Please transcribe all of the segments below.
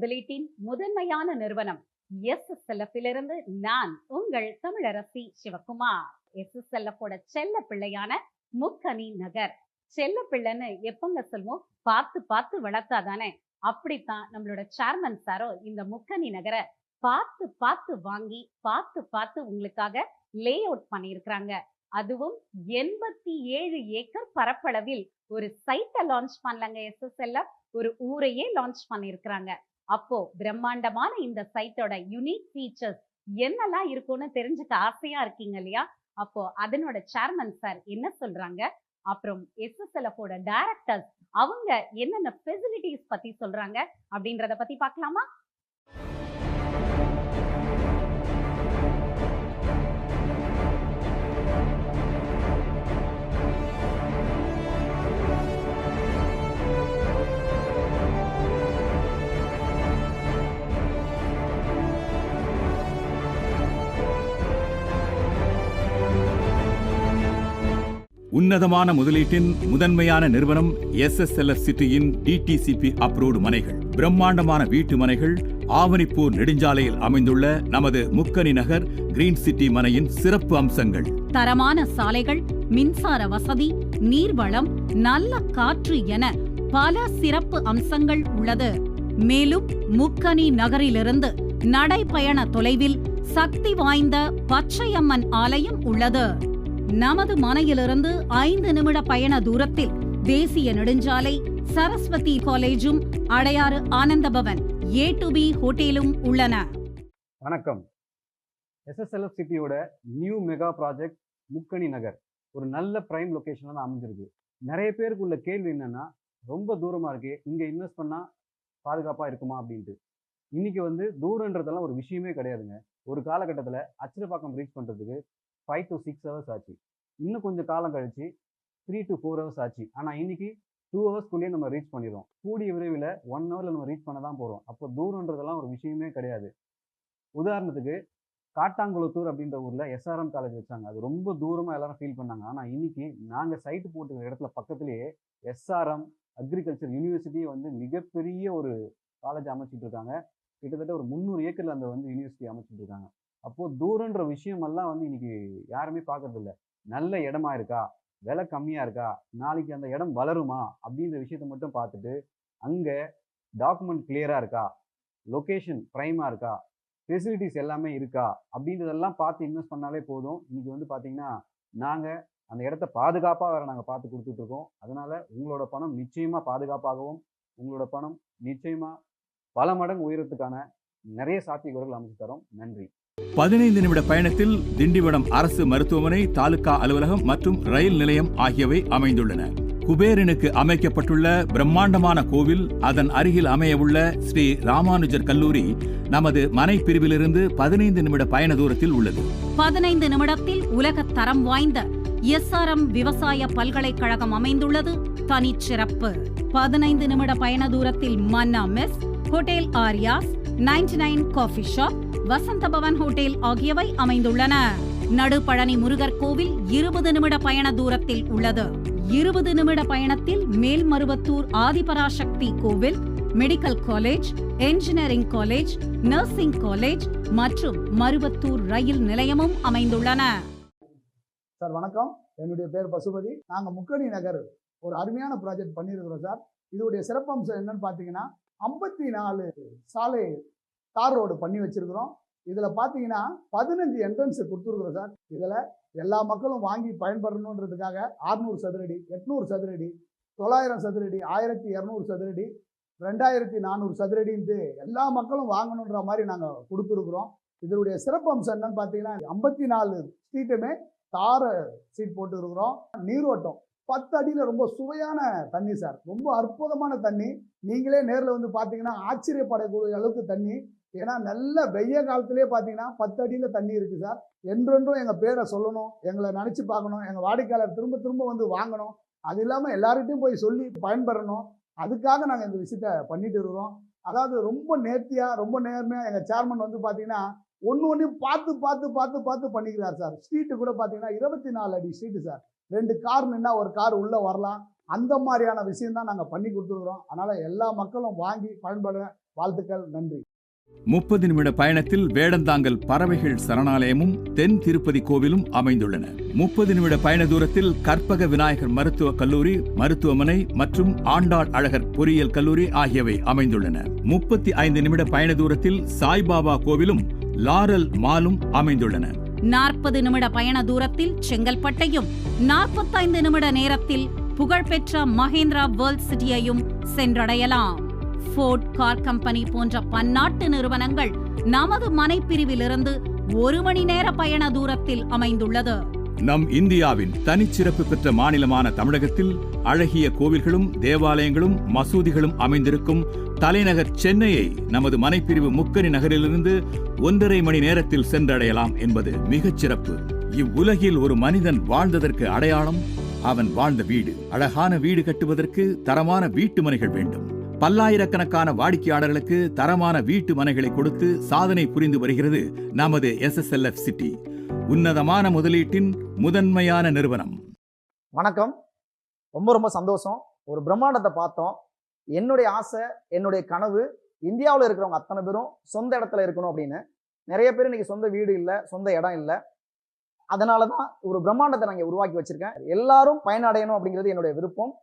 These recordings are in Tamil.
முதலீட்டின் முதன்மையான நிறுவனம் SSLF-இலிருந்து நான் உங்கள் தமிழரசி சிவகுமார். SSLF-ஓட செல்ல பிள்ளையான முக்கனி நகர். செல்ல பிள்ளைன்னு எப்பங்க சொல்லுவோம்? பார்த்து பார்த்து வளர்த்தாதானே. அப்படித்தான் நம்மளோட சேர்மன் சாரோ இந்த முக்கனி நகரை பார்த்து பார்த்து வாங்கி பார்த்து பார்த்து உங்களுக்காக லே அவுட் பண்ணியிருக்கிறாங்க. அதுவும் 87 ஏக்கர் பரப்பளவில் ஒரு சைட்டை லான்ச் பண்ணலங்க. SSLF ஒரு ஊரையே லான்ச் பண்ணியிருக்கிறாங்க. அப்போ பிரம்மாண்டமான இந்த சைட்டோட யூனிக் ஃபீச்சர்ஸ் என்னெல்லாம் இருக்கும்னு தெரிஞ்சுக்க ஆசையா இருக்கீங்க இல்லையா? அப்போ அதனோட சேர்மன் சார் என்ன சொல்றாங்க, அப்புறம் SSLF-ஓட டைரக்டர்ஸ் அவங்க என்னென்ன ஃபெசிலிட்டிஸ் பத்தி சொல்றாங்க அப்படின்றத பத்தி பார்க்கலாமா? உன்னதமான முதலீட்டின் முதன்மையான நிறுவனம் SSLF சிட்டியின் DTCP அப்ரூவ்டு மனைகள். பிரம்மாண்டமான வீட்டு மனைகள் ஆவணிப்பூர் நெடுஞ்சாலையில் அமைந்துள்ள நமது முக்கனி நகர் கிரீன் சிட்டி மனையின் சிறப்பு அம்சங்கள். தரமான சாலைகள், மின்சார வசதி, நீர்வளம், நல்ல காற்று என பல சிறப்பு அம்சங்கள் உள்ளது. மேலும் முக்கனி நகரிலிருந்து நடைபயண தொலைவில் சக்தி வாய்ந்த பச்சையம்மன் ஆலயம் உள்ளது. நமது மனையிலிருந்து 5 நிமிட பயண தூரத்தில் தேசிய நெடுஞ்சாலை, சரஸ்வதி காலேஜும், அடையாறு ஆனந்தபவன், A2B ஹோட்டலும் உள்ளன. வணக்கம். SSLF சிட்டியோட நியூ மெகா ப்ராஜெக்ட் முக்கனி நகர் ஒரு நல்ல பிரைம் லொகேஷன்ல தான் அமைஞ்சிருக்கு. நிறைய பேருக்கு உள்ள கேள்வி என்னன்னா, ரொம்ப தூரமா இருக்கு, இங்க இன்வெஸ்ட் பண்ணா பாதுகாப்பா இருக்குமா அப்படின்ட்டு. இன்னைக்கு தூரன்றதெல்லாம் ஒரு விஷயமே கிடையாதுங்க. ஒரு காலகட்டத்தில் அச்சிரப்பாக்கம் ரீச் பண்றதுக்கு 5 to 6 hours ஆச்சு. இன்னும் கொஞ்சம் காலம் கழிச்சு 3 to 4 hours ஆச்சு. ஆனால் இன்னைக்கு 2 hours நம்ம ரீச் பண்ணிடுறோம். கூடிய விரைவில் 1 hour நம்ம ரீச் பண்ண தான் போகிறோம். அப்போ தூரன்றதெல்லாம் ஒரு விஷயமே கிடையாது. உதாரணத்துக்கு காட்டாங்குளத்தூர் அப்படின்ற ஊரில் SRM காலேஜ் வச்சாங்க. அது ரொம்ப தூரமாக எல்லாரும் ஃபீல் பண்ணாங்க. ஆனால் இன்னைக்கு நாங்கள் சைட்டு போட்டுக்கிற இடத்துல பக்கத்துலேயே SRM அக்ரிகல்ச்சர் யூனிவர்சிட்டியை மிகப்பெரிய ஒரு காலேஜ் அமைச்சிட்டு இருக்காங்க. கிட்டத்தட்ட ஒரு 300 ஏக்கரில் அந்த யூனிவர்சிட்டி அமைச்சிட்டு இருக்காங்க. அப்போது தூரன்ற விஷயமெல்லாம் இன்னைக்கு யாருமே பார்க்கறது இல்லை. நல்ல இடமா இருக்கா, விலை கம்மியாக இருக்கா, நாளைக்கு அந்த இடம் வளருமா அப்படின்ற விஷயத்த மட்டும் பார்த்துட்டு அங்கே டாக்குமெண்ட் கிளியராக இருக்கா, லொக்கேஷன் ப்ரைமாக இருக்கா, ஃபெசிலிட்டிஸ் எல்லாமே இருக்கா அப்படின்றதெல்லாம் பார்த்து இன்வெஸ்ட் பண்ணாலே போதும். இன்னைக்கு பார்த்தீங்கன்னா நாங்கள் அந்த இடத்த பாதுகாப்பாக வேறு நாங்கள் பார்த்து கொடுத்துட்ருக்கோம். அதனால் உங்களோட பணம் நிச்சயமாக பாதுகாப்பாகவும் உங்களோட பணம் நிச்சயமாக பல மடங்கு உயரத்துக்கான நிறைய சாத்தியக்கூறுகள் அமைச்சு தரோம். நன்றி. 15 நிமிட பயணத்தில் திண்டிவனம் அரசு மருத்துவமனை, தாலுகா அலுவலகம் மற்றும் ரயில் நிலையம் ஆகியவை அமைந்துள்ளன. குபேரனுக்கு அமைக்கப்பட்டுள்ள பிரம்மாண்டமான கோவில், அதன் அருகில் அமையவுள்ள ஸ்ரீ ராமானுஜர் கல்லூரி நமது மனை பிரிவிலிருந்து 15 நிமிட பயண தூரத்தில் உள்ளது. 15 நிமிடத்தில் உலக தரம் வாய்ந்த SRM விவசாய பல்கலைக்கழகம் அமைந்துள்ளது தனிச்சிறப்பு. 15 நிமிட பயண தூரத்தில் Manna mess, hotel Aryas, 99 coffee shop, Vasantha Bhavan hotel ஆகியவை அமைந்துள்ளன. நடுபழனி முருகர் கோவில் 20 நிமிட பயண தூரத்தில் உள்ளது. 20 நிமிட பயணத்தில் மேல்மருவத்தூர் ஆதிபராசக்தி கோவில், medical college, engineering college, nursing college மற்றும் மருவத்தூர் ரயில் நிலையமும் அமைந்துள்ளன. சார் வணக்கம், என்னுடைய பேர் பசுபதி. நாங்கள் முக்கனி நகர் ஒரு அருமையான ப்ராஜெக்ட் பண்ணியிருக்கிறோம் சார். இதோடைய சிறப்பம்சம் என்னன்னு பார்த்தீங்கன்னா 54 சாலை தார் ரோடு பண்ணி வச்சிருக்கிறோம். இதில் பார்த்தீங்கன்னா 15 என்ட்ரன்ஸ் கொடுத்துருக்குறோம் சார். இதில் எல்லா மக்களும் வாங்கி பயன்படணுன்றதுக்காக 600 சதுரடி, 800 சதுரடி, 900 சதுரடி, 1200 சதுரடி, 2400 சதுரடின்ட்டு எல்லா மக்களும் வாங்கணுன்ற மாதிரி நாங்கள் கொடுத்துருக்குறோம். இதனுடைய சிறப்பம்சம் என்னன்னு பார்த்தீங்கன்னா 54 ஸ்ட்ரீட்டுமே தார சீட் போட்டுருக்குறோம். நீரோட்டம் 10 அடியில் ரொம்ப சுவையான தண்ணி சார். ரொம்ப அற்புதமான தண்ணி. நீங்களே நேரில் பார்த்தீங்கன்னா ஆச்சரியப்படக்கூடிய அளவுக்கு தண்ணி. ஏன்னா நல்ல வெய்ய காலத்திலே பார்த்தீங்கன்னா 10 அடியில் தண்ணி இருக்குது சார். என்றென்றும் எங்கள் பேரை சொல்லணும், எங்களை நினச்சி பார்க்கணும், எங்கள் வாடிக்கையாளர் திரும்ப திரும்ப வாங்கணும். அது இல்லாமல் எல்லார்கிட்டையும் போய் சொல்லி பயன்பெறணும். அதுக்காக நாங்கள் இந்த விஷயத்த பண்ணிட்டு இருக்கிறோம். அதாவது ரொம்ப நேர்த்தியாக, ரொம்ப நேர்மையாக எங்கள் சேர்மன் பார்த்தீங்கன்னா ஒன்றையும் பார்த்து பார்த்து பார்த்து பார்த்து பண்ணிக்கிறார் சார். ஸ்ட்ரீட்டு கூட பார்த்தீங்கன்னா 24 அடி ஸ்ட்ரீட்டு சார். 2 கார் நின்னா ஒரு கார் உள்ளே வரலாம். அந்த மாதிரியான விஷயம் தான் நாங்கள் பண்ணி கொடுத்துருக்குறோம். அதனால் எல்லா மக்களும் வாங்கி பயன்பட வாழ்த்துக்கள், நன்றி. 30 நிமிட பயணத்தில் வேடந்தாங்கல் பறவைகள் சரணாலயமும் தென் திருப்பதி கோவிலும் அமைந்துள்ளன. 30 நிமிட பயண தூரத்தில் கற்பக விநாயகர் மருத்துவக் கல்லூரி, மருத்துவமனை மற்றும் ஆண்டாள் அழகர் பொறியியல் கல்லூரி ஆகியவை அமைந்துள்ளன. 35 நிமிட பயண தூரத்தில் சாய்பாபா கோவிலும் லாரல் மாலும் அமைந்துள்ளன. 40 நிமிட பயண தூரத்தில் செங்கல்பட்டையும், 45 நிமிட நேரத்தில் புகழ்பெற்ற மஹேந்திரா வேர்ல்ட் சிட்டியையும் சென்றடையலாம். ஃபோர்ட் கார் கம்பெனி போன்ற பன்னாட்டு நிறுவனங்கள் நமது மனைப்பிரிவிலிருந்து 1 மணி நேர பயண தூரத்தில் அமைந்துள்ளது. நம் இந்தியாவின் தனிச்சிறப்பு பெற்ற மாநிலமான தமிழகத்தில் அழகிய கோவில்களும் தேவாலயங்களும் மசூதிகளும் அமைந்திருக்கும் தலைநகர் சென்னையை நமது மனைப்பிரிவு முக்கணி நகரிலிருந்து 1.5 மணி நேரத்தில் சென்றடையலாம் என்பது மிகச் சிறப்பு. இவ்வுலகில் ஒரு மனிதன் வாழ்ந்ததற்கு அடையாளம் அவன் வாழ்ந்த வீடு. அழகான வீடு கட்டுவதற்கு தரமான வீட்டு மனைகள் வேண்டும். பல்லாயிரக்கணக்கான வாடிக்கையாளர்களுக்கு தரமான வீட்டு மனைகளை கொடுத்து சாதனை புரிந்து வருகிறது நமது SSLF சிட்டி, உன்னதமான முதலீட்டின் முதன்மையான நிறுவனம். வணக்கம். ரொம்ப சந்தோஷம். ஒரு பிரம்மாண்டத்தை பார்த்தோம். என்னுடைய ஆசை, என்னுடைய கனவு, இந்தியாவில் இருக்கிறவங்க அத்தனை பேரும் சொந்த இடத்துல இருக்கணும் அப்படின்னு. நிறைய பேர் இன்னைக்கு சொந்த வீடு இல்லை, சொந்த இடம் இல்லை. அதனால தான் ஒரு பிரம்மாண்டத்தை நான் உருவாக்கி வச்சிருக்கேன். எல்லாரும் பயனடையணும் அப்படிங்கிறது என்னுடைய விருப்பம்.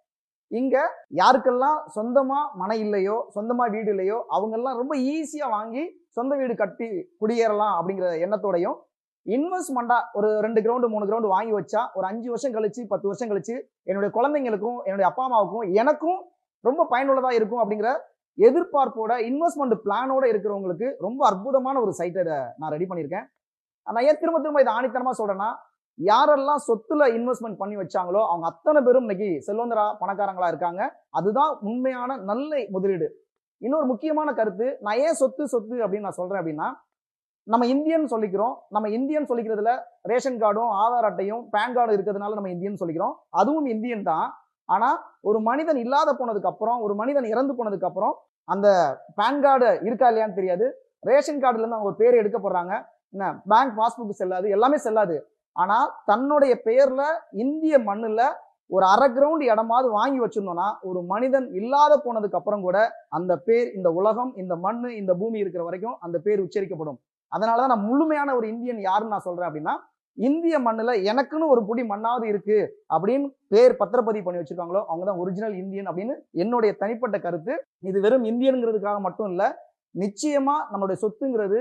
இங்க யாருக்கெல்லாம் சொந்தமா மனை இல்லையோ, சொந்தமா வீடு இல்லையோ, அவங்கெல்லாம் ரொம்ப ஈஸியா வாங்கி சொந்த வீடு கட்டி குடியேறலாம் அப்படிங்கிற எண்ணத்தோடையும், இன்வெஸ்ட்மெண்டா ஒரு 2 கிரவுண்டு 3 கிரவுண்டு வாங்கி வச்சா ஒரு 5 வருஷம் கழிச்சு 10 வருஷம் கழிச்சு என்னுடைய குழந்தைங்களுக்கும் என்னுடைய அப்பா அம்மாவுக்கும் எனக்கும் ரொம்ப பயனுள்ளதா இருக்கும் அப்படிங்கிற எதிர்பார்ப்போட இன்வெஸ்ட்மெண்ட் பிளானோட இருக்கிறவங்களுக்கு ரொம்ப அற்புதமான ஒரு சைட்டை நான் ரெடி பண்ணியிருக்கேன். நான் ஏன் திரும்ப இதை ஆணித்தனமா சொல்றேன்னா, யாரெல்லாம் சொத்துல இன்வெஸ்ட்மெண்ட் பண்ணி வச்சாங்களோ அவங்க அத்தனை பேரும் இன்னைக்கு செல்வந்தரா பணக்காரங்களா இருக்காங்க. அதுதான் உண்மையான நல்ல முதலீடு. இன்னொரு முக்கியமான கருத்து, நான் ஏன் சொத்து அப்படின்னு நான் சொல்றேன் அப்படின்னா, நம்ம இந்தியன் சொல்லிக்கிறோம். நம்ம இந்தியன் சொல்லிக்கிறதுல ரேஷன் கார்டும் ஆதார் அட்டையும் பேன் கார்டும் இருக்கிறதுனால நம்ம இந்தியன் சொல்லிக்கிறோம். அதுவும் இந்தியன் தான். ஆனா ஒரு மனிதன் இல்லாத போனதுக்கு அப்புறம், ஒரு மனிதன் இறந்து போனதுக்கு அப்புறம் அந்த பேன் கார்டு இருக்கா இல்லையான்னு தெரியாது. ரேஷன் கார்டுல இருந்து அவங்க பேர் எடுக்க போறாங்க, என்ன பேங்க் பாஸ்புக் செல்லாது, எல்லாமே செல்லாது. ஆனா தன்னுடைய பெயர்ல இந்திய மண்ணுல ஒரு 1/2 கிரவுண்ட் இடமாவது வாங்கி வச்சிருந்தோம்னா, ஒரு மனிதன் இல்லாத போனதுக்கு அப்புறம் கூட அந்த பேர், இந்த உலகம், இந்த மண்ணு, இந்த பூமி இருக்கிற வரைக்கும் அந்த பேர் உச்சரிக்கப்படும். அதனாலதான் நான் முழுமையான ஒரு இந்தியன் யாருன்னு நான் சொல்றேன் அப்படின்னா, இந்திய மண்ணுல எனக்குன்னு ஒரு புடி மண்ணாவது இருக்கு அப்படின்னு பேர் பத்திரப்பதிவு பண்ணி வச்சிருக்காங்களோ அவங்கதான் ஒரிஜினல் இந்தியன் அப்படின்னு என்னுடைய தனிப்பட்ட கருத்து. இது வெறும் இந்தியனுங்கிறதுக்காக மட்டும் இல்ல, நிச்சயமா நம்மளுடைய சொத்துங்கிறது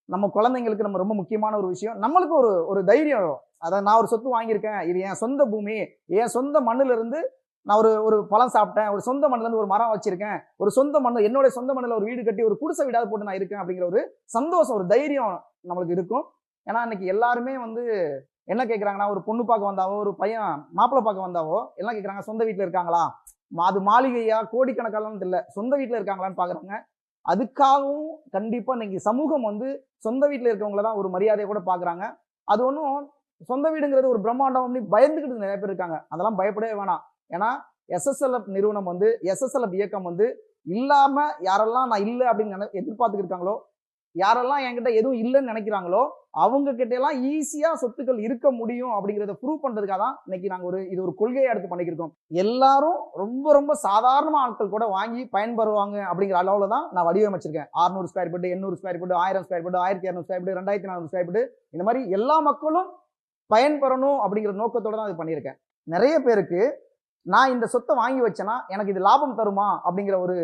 நம்ம குழந்தைங்களுக்கு நம்ம ரொம்ப முக்கியமான ஒரு விஷயம். நம்மளுக்கு ஒரு தைரியம். அதாவது நான் ஒரு சொத்து வாங்கியிருக்கேன், இது என் சொந்த பூமி, என் சொந்த மண்ணுல இருந்து நான் ஒரு பழம் சாப்பிட்டேன், ஒரு சொந்த மண்ணுல இருந்து ஒரு மரம் வச்சிருக்கேன், ஒரு சொந்த மண்ணு, என்னோட சொந்த மண்ணுல ஒரு வீடு கட்டி ஒரு குடிசை வீடாவது போட்டு நான் இருக்கேன் அப்படிங்கிற ஒரு சந்தோஷம், ஒரு தைரியம் நம்மளுக்கு இருக்கும். ஏன்னா இன்னைக்கு எல்லாருமே என்ன கேட்கறாங்கன்னா, ஒரு பொண்ணு பார்க்க வந்தாவோ, ஒரு பையன் மாப்பிள்ளை பார்க்க வந்தாவோ எல்லாம் கேட்கறாங்க, சொந்த வீட்டுல இருக்காங்களா, அது மாளிகையா கோடிக்கணக்கானு இல்ல, சொந்த வீட்டுல இருக்காங்களான்னு பாக்குறாங்க. அதுக்காகவும் கண்டிப்பா இன்னைக்கு சமூகம் சொந்த வீட்டுல இருக்கவங்கள தான் ஒரு மரியாதையை கூட பாக்குறாங்க. அது ஒன்றும் சொந்த வீடுங்கிறது ஒரு பிரம்மாண்டம் அப்படி பயந்துக்கிட்டு நிறைய பேர் இருக்காங்க. அதெல்லாம் பயப்படவே வேணாம். ஏன்னா SSLF நிறுவனம் SSLF இயக்கம் இல்லாம யாரெல்லாம் நான் இல்லை அப்படின்னு எதிர்பார்த்துக்கிட்டு இருக்காங்களோ, யாரெல்லாம் என்கிட்ட எதுவும் இல்லைன்னு நினைக்கிறாங்களோ அவங்க கிட்ட எல்லாம் ஈஸியா சொத்துக்கள் இருக்க முடியும் அப்படிங்கிறத ப்ரூவ் பண்றதுக்காக தான் இன்னைக்கு நாங்க இது ஒரு கொள்கையை எடுத்து பண்ணிக்கிருக்கோம். எல்லாரும் ரொம்ப சாதாரண ஆட்கள் கூட வாங்கி பயன்பெறுவாங்க அப்படிங்கிற அளவுல தான் நான் வடிவமைச்சிருக்கேன். 600 square feet, 800 square feet, 1000 square feet, 1200 square feet, 2400 square feet, இந்த மாதிரி எல்லா மக்களும் பயன்பெறணும் அப்படிங்கிற நோக்கத்தோட தான் இது பண்ணியிருக்கேன். நிறைய பேருக்கு நான் இந்த சொத்தை வாங்கி வச்சேன்னா எனக்கு இது லாபம் தருமா அப்படிங்கிற ஒரு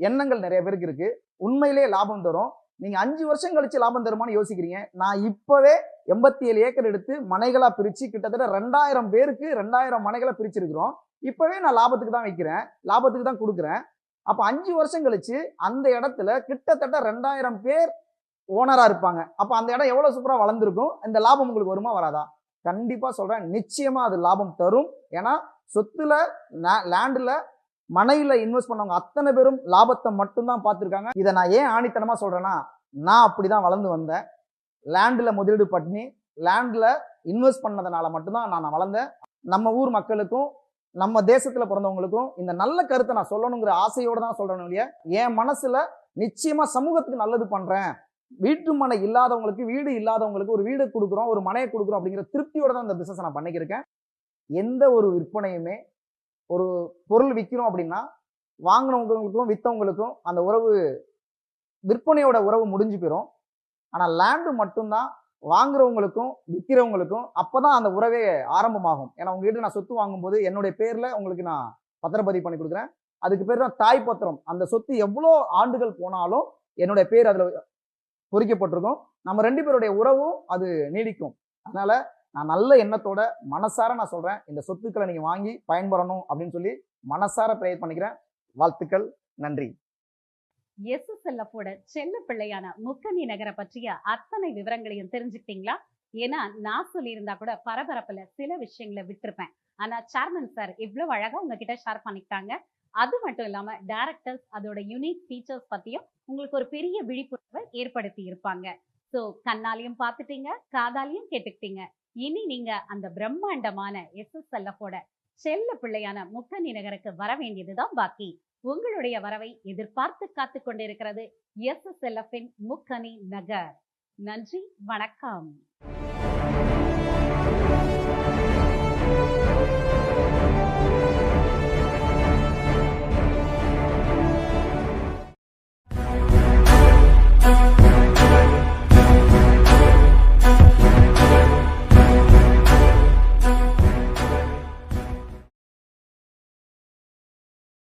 எண்ணங்கள் நிறைய பேருக்கு இருக்கு. உண்மையிலேயே லாபம் தரும். நீங்க 5 வருஷம் கழிச்சு லாபம் தருமான்னு யோசிக்கிறீங்க. நான் இப்பவே 87 ஏக்கர் எடுத்து மனைகளா பிரிச்சு கிட்டத்தட்ட 2000 பேருக்கு 2000 மனைகளை பிரிச்சிருக்கிறோம். இப்பவே நான் லாபத்துக்கு தான் வைக்கிறேன், லாபத்துக்கு தான் கொடுக்குறேன். அப்ப 5 வருஷம் கழிச்சு அந்த இடத்துல கிட்டத்தட்ட 2000 பேர் ஓனரா இருப்பாங்க. அப்ப அந்த இடம் எவ்வளவு சூப்பரா வளர்ந்துருக்கும். இந்த லாபம் உங்களுக்கு வருமா வராதா? கண்டிப்பா சொல்றேன், நிச்சயமா அது லாபம் தரும். ஏன்னா சொத்துல, லேண்ட்ல, மனையில இன்வெஸ்ட் பண்ணவங்க அத்தனை பேரும் லாபத்தை மட்டும்தான் பார்த்துருக்காங்க. இதை நான் ஏன் ஆணித்தனமா சொல்றேன்னா, நான் அப்படிதான் வளர்ந்து வந்தேன். லேண்ட்ல முதலீடு பண்ணி லேண்ட்ல இன்வெஸ்ட் பண்ணதுனால மட்டும்தான் நான் வளர்ந்தேன். நம்ம ஊர் மக்களுக்கும் நம்ம தேசத்துல பிறந்தவங்களுக்கும் இந்த நல்ல கருத்தை நான் சொல்லணுங்கிற ஆசையோட தான் சொல்றேன் இல்லையா. என் மனசுல நிச்சயமா சமூகத்துக்கு நல்லது பண்றேன், வீட்டு மனை இல்லாதவங்களுக்கு, வீடு இல்லாதவங்களுக்கு ஒரு வீடு கொடுக்குறோம், ஒரு மனையை கொடுக்குறோம் அப்படிங்கிற திருப்தியோட தான் இந்த பிசினஸ் நான் பண்ணிக்கிருக்கேன். எந்த ஒரு விற்பனையுமே, ஒரு பொருள் விற்கிறோம் அப்படின்னா வாங்கினவங்களுக்கும் வித்தவங்களுக்கும் அந்த உறவு விற்பனையோட உறவு முடிஞ்சு போயிடும். ஆனா லேண்டு மட்டும்தான் வாங்குறவங்களுக்கும் விற்கிறவங்களுக்கும் அப்பதான் அந்த உறவே ஆரம்பமாகும். ஏன்னா உங்ககிட்ட நான் சொத்து வாங்கும்போது என்னுடைய பேர்ல உங்களுக்கு நான் பத்திரப்பதிவு பண்ணி கொடுக்குறேன். அதுக்கு பேர் தான் தாய் பத்திரம். அந்த சொத்து எவ்வளோ ஆண்டுகள் போனாலும் என்னுடைய பேர் அதுல பொறிக்கப்பட்டிருக்கும். நம்ம 2 பேருடைய உறவும் அது நீடிக்கும். அதனால நான் நல்ல எண்ணத்தோட மனசார நான் சொல்றேன், இந்த சொத்துக்களை நீங்க வாங்கி பயன்பெறணும் அப்படின்னு சொல்லி மனசார ப்ரேயர் பண்ணிக்கிறேன். வாழ்த்துக்கள். நன்றி. SSLF-ஓட செல்ல பிள்ளையான முக்கணி நகரை பற்றிய அத்தனை விவரங்களையும் தெரிஞ்சுக்கிட்டீங்களா? ஏன்னா நான் சொல்லியிருந்தா கூட பரபரப்புல சில விஷயங்களை விட்டுருப்பேன். ஆனா சேர்மன் சார் இவ்வளவு அழகா உங்ககிட்ட ஷேர் பண்ணிக்கிட்டாங்க. அது மட்டும் இல்லாம டைரக்டர்ஸ் அதோட யூனிக் ஃபீச்சர்ஸ் பத்தியும் உங்களுக்கு ஒரு பெரிய விழிப்புணர்வை ஏற்படுத்தி இருப்பாங்க. சோ கண்ணாலையும் பார்த்துட்டீங்க, காதாலையும் கேட்டுக்கிட்டீங்க. இனி நீங்க அந்த பிரம்மாண்டமான SSLF-ஓட செல்ல பிள்ளையான முக்கணி நகருக்கு வர வேண்டியதுதான் பாக்கி. உங்களுடைய வரவை எதிர்பார்த்து காத்து கொண்டிருக்கிறது SSLF-இன் முக்கணி நகர். நன்றி, வணக்கம்.